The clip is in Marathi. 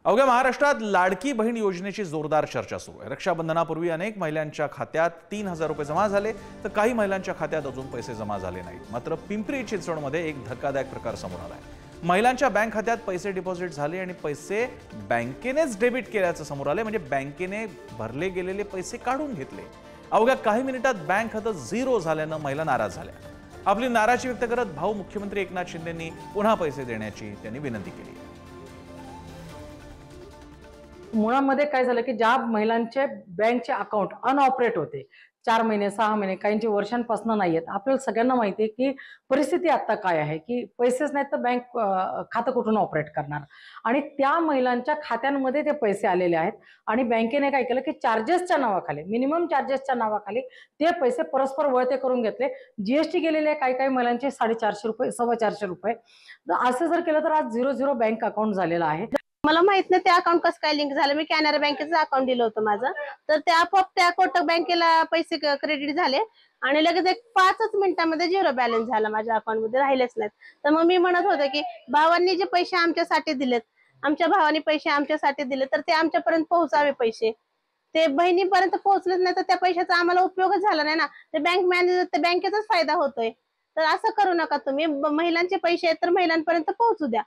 अवघ्या महाराष्ट्रात लाडकी बहीण योजनेची जोरदार चर्चा सुरू आहे। रक्षाबंधनापूर्वी अनेक महिलांच्या खात्यात 3,000 रुपये जमा झाले, तर काही महिलांच्या खात्यात अजून पैसे जमा झाले नाहीत। मात्र पिंपरी चिंचवडमध्ये एक धक्कादायक प्रकार समोर आला आहे। महिलांच्या बँक खात्यात पैसे डिपॉझिट झाले आणि पैसे बँकेनेच डेबिट केल्याचं समोर आले, म्हणजे बँकेने भरले गेलेले पैसे काढून घेतले। अवघ्या काही मिनिटात बँक खातं झिरो झाल्यानं महिला नाराज झाल्या। आपली नाराजी व्यक्त करत भाऊ मुख्यमंत्री एकनाथ शिंदेंनी पुन्हा पैसे देण्याची त्यांनी विनंती केली। मुळामध्ये काय झालं की ज्या महिलांचे बँकचे अकाउंट अनऑपरेट होते 4 महिने 6 महिने काहींचे वर्षांपासून नाही आहेत, आपल्याला सगळ्यांना माहिती आहे की परिस्थिती आता काय आहे की पैसेच नाही तर बँक खातं कुठून ऑपरेट करणार। आणि त्या महिलांच्या खात्यांमध्ये ते पैसे आलेले आहेत आणि बँकेने काय केलं की चार्जेसच्या नावाखाली, मिनिमम चार्जेसच्या नावाखाली ते पैसे परस्पर वळते करून घेतले। जीएसटी गेलेले काही काही महिलांचे 450 रुपये 425 रुपये। असं जर केलं तर आज 00 बँक अकाउंट झालेलं आहे। मला माहित नाही ते अकाउंट कसं काय लिंक झालं। मी कॅनरा बँकेचं अकाउंट दिलं होतं माझं, तर ते आपोआप त्या कोटक बँकेला पैसे क्रेडिट झाले आणि लगेच एक 5च मिनिटांमध्ये झिरो बॅलन्स झाला, माझ्या अकाउंट मध्ये राहिलेच नाहीत। तर मग मी म्हणत होते की भावांनी जे पैसे आमच्यासाठी दिलेत, आमच्या भावानी पैसे आमच्यासाठी दिले, तर ते आमच्यापर्यंत पोहोचावे पैसे। ते बहिणीपर्यंत पोहोचलेच नाही तर त्या पैशाचा आम्हाला उपयोगच झाला नाही ना। ते बँक मॅनेजर, ते बँकेचाच फायदा होतोय। तर असं करू नका तुम्ही, महिलांचे पैसे आहेत तर महिलांपर्यंत पोहोचू द्या।